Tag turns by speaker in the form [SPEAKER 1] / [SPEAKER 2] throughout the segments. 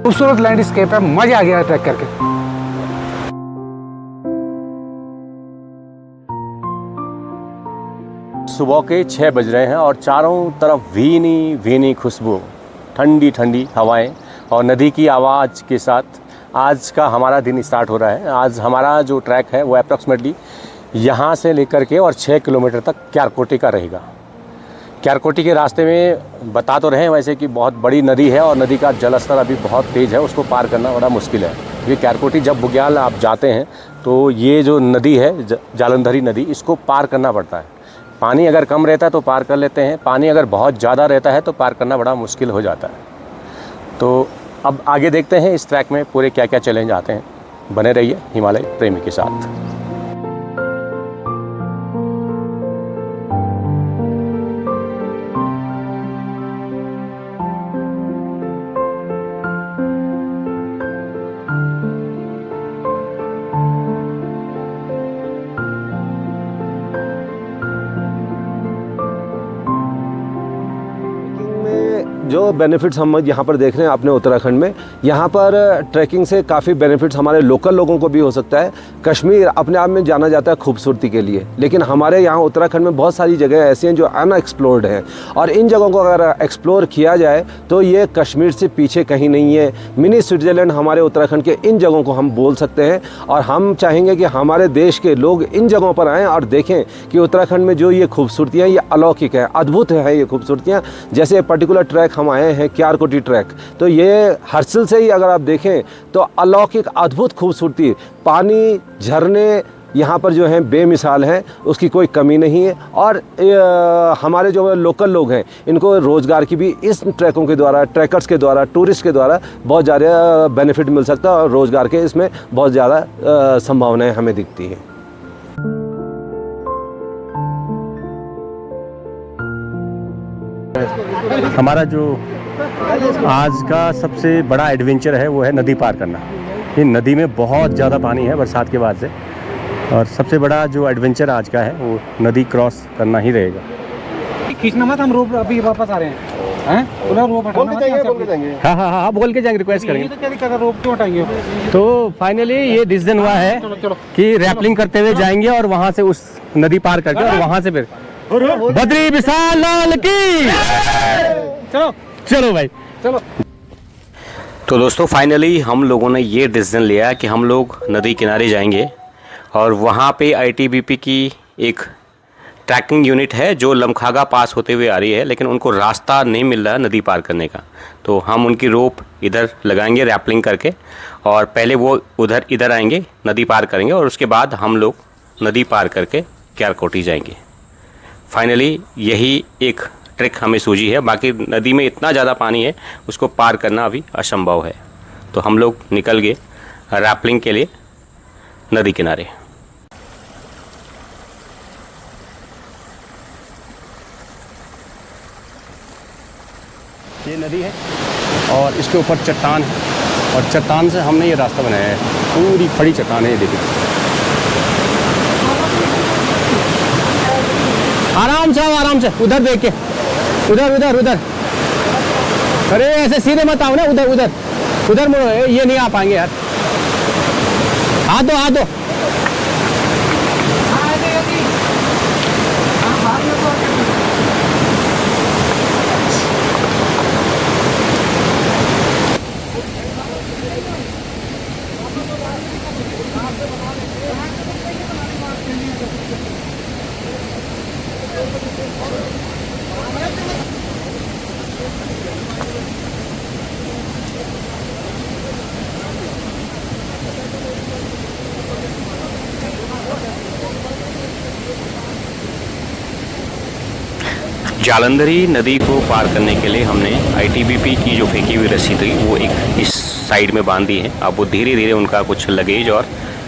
[SPEAKER 1] खूबसूरत लैंडस्केप है, मजा आ गया ट्रैक करके।
[SPEAKER 2] सुबह के 6 बज रहे हैं और चारों तरफ भीनी भीनी खुशबू, ठंडी ठंडी हवाएं और नदी की आवाज़ के साथ आज का हमारा दिन स्टार्ट हो रहा है। आज हमारा जो ट्रैक है वो अप्रॉक्सीमेटली यहाँ से लेकर के और 6 किलोमीटर तक क्यारकोटी का रहेगा। क्यारकोटी के रास्ते में बता तो रहे हैं वैसे कि बहुत बड़ी नदी है और नदी का जलस्तर अभी बहुत तेज़ है, उसको पार करना बड़ा मुश्किल है। क्योंकि क्यारकोटी जब बुग्याल आप जाते हैं तो ये जो नदी है जालंधरी नदी, इसको पार करना पड़ता है। पानी अगर कम रहता है तो पार कर लेते हैं, पानी अगर बहुत ज़्यादा रहता है तो पार करना बड़ा मुश्किल हो जाता है। तो अब आगे देखते हैं इस ट्रैक में पूरे क्या क्या चैलेंज आते हैं। बने रहिए हिमालय प्रेमी के साथ।
[SPEAKER 3] जो बेनिफिट्स हम यहाँ पर देख रहे हैं अपने उत्तराखंड में, यहाँ पर ट्रैकिंग से काफ़ी बेनिफिट्स हमारे लोकल लोगों को भी हो सकता है। कश्मीर अपने आप में जाना जाता है खूबसूरती के लिए, लेकिन हमारे यहाँ उत्तराखंड में बहुत सारी जगह ऐसी हैं जो अनएक्सप्लोर्ड हैं और इन जगहों को अगर एक्सप्लोर किया जाए तो ये कश्मीर से पीछे कहीं नहीं है। मिनी स्विट्ज़रलैंड हमारे उत्तराखंड के इन जगहों को हम बोल सकते हैं और हम चाहेंगे कि हमारे देश के लोग इन जगहों पर आएँ और देखें कि उत्तराखंड में जो ये खूबसूरतियाँ ये अलौकिक है, अद्भुत है ये खूबसूरतियाँ। जैसे पर्टिकुलर ट्रैक हम आए हैं क्यारकोटी ट्रैक, तो ये हर्सिल से ही अगर आप देखें तो अलौकिक अद्भुत खूबसूरती, पानी, झरने यहाँ पर जो हैं बेमिसाल हैं, उसकी कोई कमी नहीं है। और हमारे जो लोकल लोग हैं इनको रोज़गार की भी इस ट्रैकों के द्वारा, ट्रैकर्स के द्वारा, टूरिस्ट के द्वारा बहुत ज़्यादा बेनिफिट मिल सकता है और रोज़गार के इसमें बहुत ज़्यादा संभावनाएं हमें दिखती हैं।
[SPEAKER 2] हमारा जो आज का सबसे बड़ा एडवेंचर है वो है नदी पार करना। ये नदी में बहुत ज़्यादा पानी है बरसात के बाद से, और सबसे बड़ा जो एडवेंचर आज का है वो नदी क्रॉस करना ही रहेगा।
[SPEAKER 1] खींचना मत, हम रोप अभी वापस आ रहे हैं, पूरा रोप हटाना मत।
[SPEAKER 2] हाँ हाँ हाँ, बोल के जाएंगे, रिक्वेस्ट करेंगे।
[SPEAKER 1] तो क्या कर रोप क्यों हटाएंगे?
[SPEAKER 2] तो फाइनली ये डिसीजन हुआ है कि रैपलिंग करते हुए जाएंगे और वहाँ से उस नदी पार करके और वहाँ से फिर बद्री विशाल लाल की।
[SPEAKER 1] चलो
[SPEAKER 2] चलो भाई
[SPEAKER 1] चलो।
[SPEAKER 2] तो दोस्तों फाइनली हम लोगों ने ये डिसीजन लिया कि हम लोग नदी किनारे जाएंगे और वहाँ पे आईटीबीपी की एक ट्रैकिंग यूनिट है जो लमखागा पास होते हुए आ रही है, लेकिन उनको रास्ता नहीं मिल रहा नदी पार करने का। तो हम उनकी रोप इधर लगाएंगे रैपलिंग करके, और पहले वो इधर आएंगे, नदी पार करेंगे और उसके बाद हम लोग नदी पार करके क्यारकोटी जाएंगे। फाइनली यही एक ट्रिक हमें सूझी है। बाकी नदी में इतना ज़्यादा पानी है उसको पार करना अभी असंभव है। तो हम लोग निकल गए रैपलिंग के लिए नदी किनारे। ये नदी है और इसके ऊपर चट्टान है और चट्टान से हमने ये रास्ता बनाया है। पूरी खड़ी चट्टान है, ये देखिए। आराम से आओ, आराम से, उधर देख के, उधर उधर उधर। अरे ऐसे सीधे मत आओ ना, उधर उधर उधर मुड़ो, ये नहीं आ पाएंगे यार। हाथ दो, हाथ दो। जालंधरी नदी को पार करने के लिए हमने आईटीबीपी की जो फेंकी हुई रस्सी थी वो एक इस साइड में बांध दी है। अब वो धीरे धीरे उनका कुछ लगेज और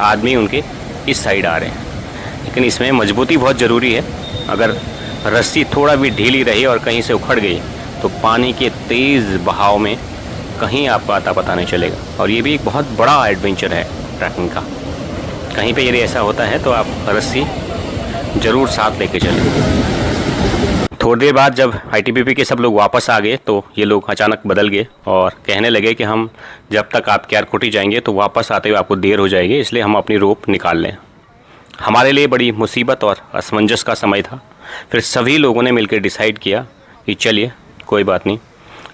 [SPEAKER 2] आदमी उनके इस साइड आ रहे हैं, लेकिन इसमें मजबूती बहुत ज़रूरी है। अगर रस्सी थोड़ा भी ढीली रही और कहीं से उखड़ गई तो पानी के तेज़ बहाव में कहीं आपको आता पता नहीं चलेगा। और ये भी एक बहुत बड़ा एडवेंचर है ट्रैकिंग का। कहीं पे यदि ऐसा होता है तो आप रस्सी ज़रूर साथ लेके चलें। थोड़ी देर बाद जब आईटीबीपी के सब लोग वापस आ गए तो ये लोग अचानक बदल गए और कहने लगे कि हम जब तक आप क्यारकोटी जाएंगे तो वापस आते हुए आपको देर हो जाएगी, इसलिए हम अपनी रोप निकाल लें। हमारे लिए बड़ी मुसीबत और असमंजस का समय था। फिर सभी लोगों ने मिलकर डिसाइड किया कि चलिए कोई बात नहीं,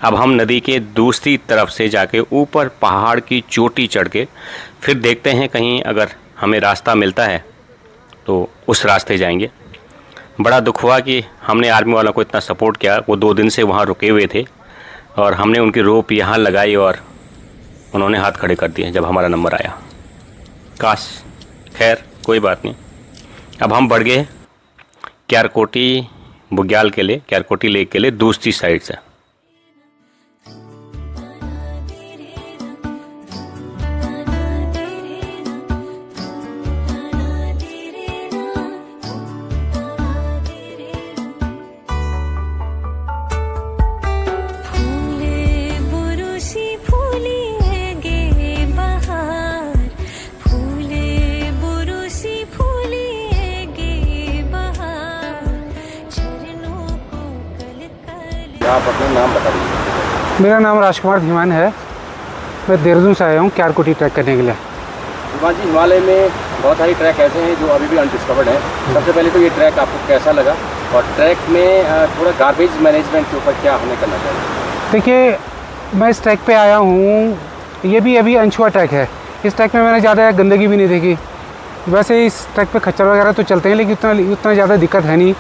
[SPEAKER 2] अब हम नदी के दूसरी तरफ से जाके ऊपर पहाड़ की चोटी चढ़ के फिर देखते हैं कहीं अगर हमें रास्ता मिलता है तो उस रास्ते जाएंगे। बड़ा दुख हुआ कि हमने आर्मी वालों को इतना सपोर्ट किया, वो 2 दिन से वहाँ रुके हुए थे और हमने उनकी रोप यहाँ लगाई और उन्होंने हाथ खड़े कर दिए जब हमारा नंबर आया। काश, खैर कोई बात नहीं। अब हम बढ़ गए क्यारकोटी बुग्याल के लिए, क्यारकोटी लेक के लिए दूसरी साइड से। आप अपना नाम बता दीजिए।
[SPEAKER 1] मेरा नाम राजकुमार धीमान है। मैं देहरादून से आया हूँ क्यारकोटी ट्रैक करने के लिए।
[SPEAKER 2] धीमान जी, हिमालय में बहुत सारी ट्रैक ऐसे हैं जो अभी भी अनडिस्कवर्ड हैं। सबसे पहले तो ये ट्रैक आपको कैसा लगा और ट्रैक में थोड़ा गार्बेज मैनेजमेंट के ऊपर क्या हमें करना चाहिए?
[SPEAKER 1] देखिए, मैं इस ट्रैक पे आया हूँ, ये भी अभी अनछुआ ट्रैक है। इस ट्रैक में मैंने ज़्यादा गंदगी भी नहीं देखी। वैसे इस ट्रैक पे खच्चर वगैरह तो चलते हैं लेकिन उतना ज़्यादा दिक्कत है नहीं।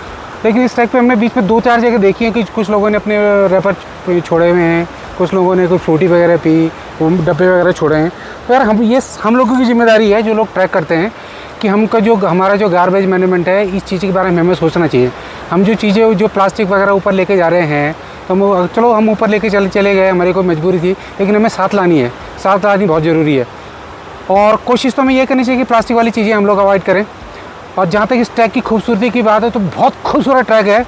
[SPEAKER 1] लेकिन इस ट्रैक पे हमने बीच में 2-4 जगह देखी है कि कुछ लोगों ने अपने रैपर छोड़े हुए हैं, कुछ लोगों ने कोई फ्रूटी वगैरह पी, डब्बे वगैरह छोड़े हैं। तो यार हम लोगों की जिम्मेदारी है जो लोग ट्रैक करते हैं कि हमारा जो गार्बेज मैनेजमेंट है, इस चीज़ के बारे में हमें सोचना चाहिए। हम जो प्लास्टिक वगैरह ऊपर लेके जा रहे हैं तो चलो हम ऊपर लेके चले गए, हमारी कोई मजबूरी थी, लेकिन हमें साथ लानी बहुत ज़रूरी है। और कोशिश तो हमें ये करनी चाहिए कि प्लास्टिक वाली चीज़ें हम लोग अवॉइड करें। और जहाँ तक इस ट्रैक की खूबसूरती की बात है तो बहुत खूबसूरत ट्रैक है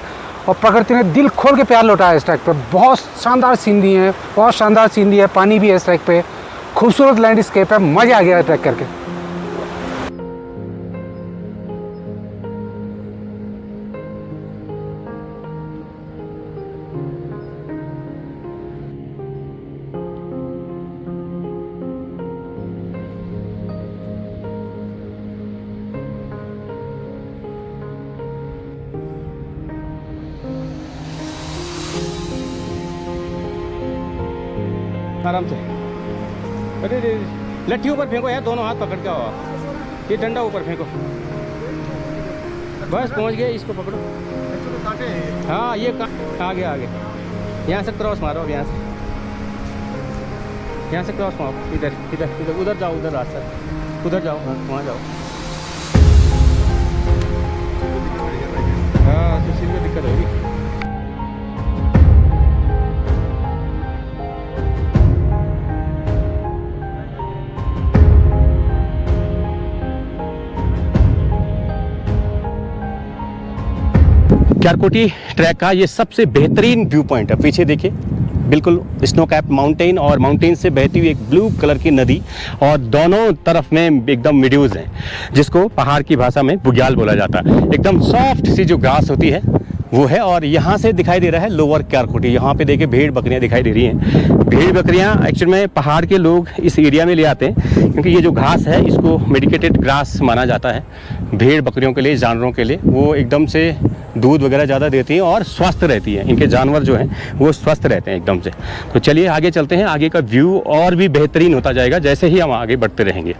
[SPEAKER 1] और प्रकृति ने दिल खोल के प्यार लौटाया है इस ट्रैक पर। बहुत शानदार सीनरी है, बहुत शानदार सीनरी है, पानी भी है इस ट्रैक पे, खूबसूरत लैंडस्केप है, मज़ा आ गया है ट्रैक करके।
[SPEAKER 4] आराम से। अरे लट्ठी ऊपर फेंको यार, दोनों हाथ पकड़ के आओ आप। ये डंडा ऊपर फेंको, बस पहुंच गए। इसको पकड़ो। हाँ, ये आगे यहाँ से क्रॉस मारो। अब यहाँ से क्रॉस मारो। इधर उधर जाओ, उधर रास्ता, उधर जाओ, वहाँ जाओ। हाँ, सुशील को दिक्कत होगी।
[SPEAKER 2] क्यारकोटी ट्रैक का ये सबसे बेहतरीन व्यू पॉइंट है। पीछे देखिए, बिल्कुल स्नो कैप माउंटेन और माउंटेन से बहती हुई एक ब्लू कलर की नदी और दोनों तरफ में एकदम मीडोज हैं, जिसको पहाड़ की भाषा में बुग्याल बोला जाता है। एकदम सॉफ्ट सी जो घास होती है वो है। और यहाँ से दिखाई दे रहा है लोअर क्यारकोटी। यहाँ पे देखिए भेड़ बकरियाँ दिखाई दे रही हैं। भेड़ बकरियाँ एक्चुअल में पहाड़ के लोग इस एरिया में ले आते हैं क्योंकि ये जो घास है इसको मेडिकेटेड ग्रास माना जाता है भेड़ बकरियों के लिए, जानवरों के लिए। वो एकदम से दूध वगैरह ज़्यादा देती हैं और स्वस्थ रहती हैं। इनके जानवर जो हैं वो स्वस्थ रहते हैं एकदम से। तो चलिए आगे चलते हैं। आगे का व्यू और भी बेहतरीन होता जाएगा जैसे ही हम आगे बढ़ते रहेंगे।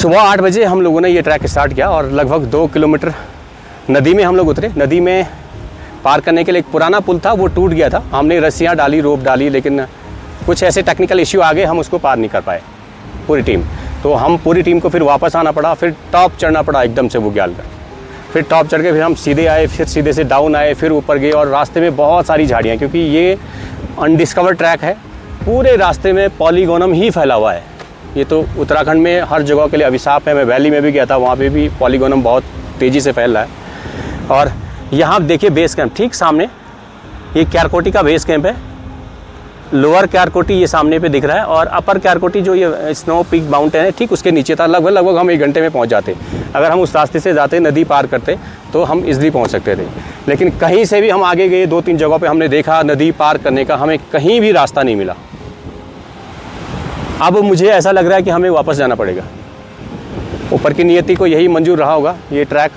[SPEAKER 2] सुबह 8 बजे हम लोगों ने ये ट्रैक स्टार्ट किया और लगभग 2 किलोमीटर नदी में हम लोग उतरे। नदी में पार करने के लिए एक पुराना पुल था, वो टूट गया था। हमने रस्सियाँ डाली, रोप डाली, लेकिन कुछ ऐसे टेक्निकल इश्यू आ गए, हम उसको पार नहीं कर पाए पूरी टीम। तो हम पूरी टीम को फिर वापस आना पड़ा, फिर टॉप चढ़ना पड़ा एकदम से बुग्याल का। फिर टॉप चढ़ के फिर हम सीधे आए, फिर सीधे से डाउन आए, फिर ऊपर गए और रास्ते में बहुत सारी झाड़ियाँ, क्योंकि ये अनडिस्कवर्ड ट्रैक है। पूरे रास्ते में पॉलीगोनम ही फैला हुआ है। ये तो उत्तराखंड में हर जगह के लिए अभिशाप है। मैं वैली में भी गया था, वहाँ पे भी पॉलीगोनम बहुत तेज़ी से फैल रहा है। और यहाँ आप देखिए बेस कैंप ठीक सामने, ये क्यारकोटी का बेस कैंप है। लोअर क्यारकोटी ये सामने पे दिख रहा है और अपर क्यारकोटी जो ये स्नो पीक माउंटेन है ठीक उसके नीचे था। लगभग हम 1 घंटे में पहुँच जाते। अगर हम उस रास्ते से जाते, नदी पार करते, तो हम इजली पहुँच सकते थे। लेकिन कहीं से भी हम आगे गए, 2-3 जगहों पे हमने देखा नदी पार करने का, हमें कहीं भी रास्ता नहीं मिला। अब मुझे ऐसा लग रहा है कि हमें वापस जाना पड़ेगा। ऊपर की नियति को यही मंजूर रहा होगा। ये ट्रैक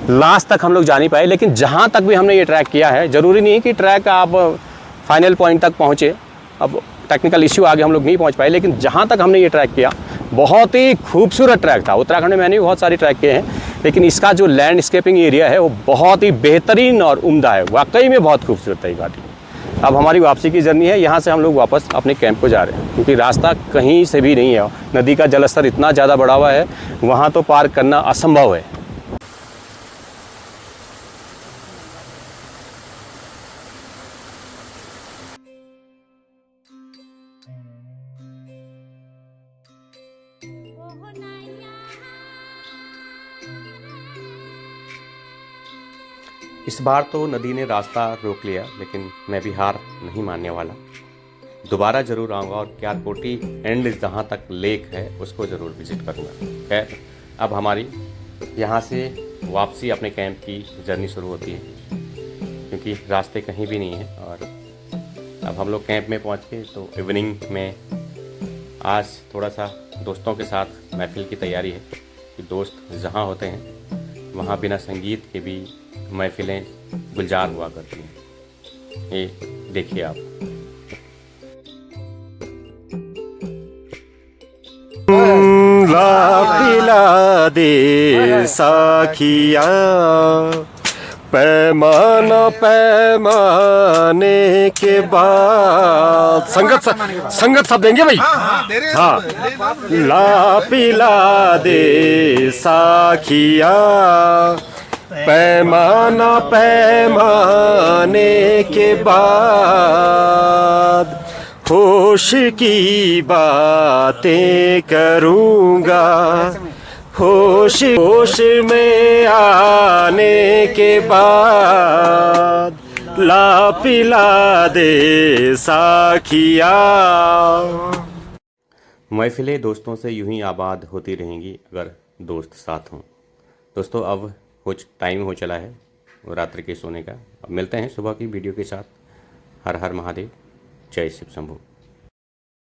[SPEAKER 2] लास्ट तक हम लोग जा नहीं पाए, लेकिन जहाँ तक भी हमने ये ट्रैक किया है, ज़रूरी नहीं है कि ट्रैक आप फाइनल पॉइंट तक पहुँचे। अब टेक्निकल इश्यू आगे हम लोग नहीं पहुँच पाए, लेकिन जहाँ तक हमने ये ट्रैक किया बहुत ही खूबसूरत ट्रैक था। उत्तराखंड में मैंने भी बहुत सारे ट्रैक किए हैं, लेकिन इसका जो लैंडस्केपिंग एरिया है वो बहुत ही बेहतरीन और उम्दा है। वाकई में बहुत खूबसूरत है ये घाटी। अब हमारी वापसी की जर्नी है। यहाँ से हम लोग वापस अपने कैंप को जा रहे हैं, क्योंकि रास्ता कहीं से भी नहीं है। नदी का जलस्तर इतना ज़्यादा बढ़ा हुआ है, वहाँ तो पार करना असंभव है। इस बार तो नदी ने रास्ता रोक लिया, लेकिन मैं भी हार नहीं मानने वाला। दोबारा ज़रूर आऊँगा और क्यारकोटी एंड जहाँ तक लेक है उसको ज़रूर विज़िट करूँगा। खैर, अब हमारी यहाँ से वापसी अपने कैंप की जर्नी शुरू होती है, क्योंकि रास्ते कहीं भी नहीं है। और अब हम लोग कैंप में पहुँच के तो इवनिंग में आज थोड़ा सा दोस्तों के साथ महफिल की तैयारी है कि दोस्त जहाँ होते हैं वहाँ बिना संगीत के भी महफिलें गुलजार हुआ करती हैं। ये देखिए आप।
[SPEAKER 5] ला पिला दे साखिया पैमाना पैमाने के बाद संगत सब देंगे भाई। हाँ, ला पिला दे साखिया पैमाना पैमाने के बाद होश की बातें करूँगा, होश में आने के बाद ला पिला दे साखिया।
[SPEAKER 2] महफिलें दोस्तों से यूं ही आबाद होती रहेंगी अगर दोस्त साथ हों। दोस्तों, अब कुछ टाइम हो चला है रात्रि के सोने का। अब मिलते हैं सुबह की वीडियो के साथ। हर हर महादेव, जय शिव शंभू।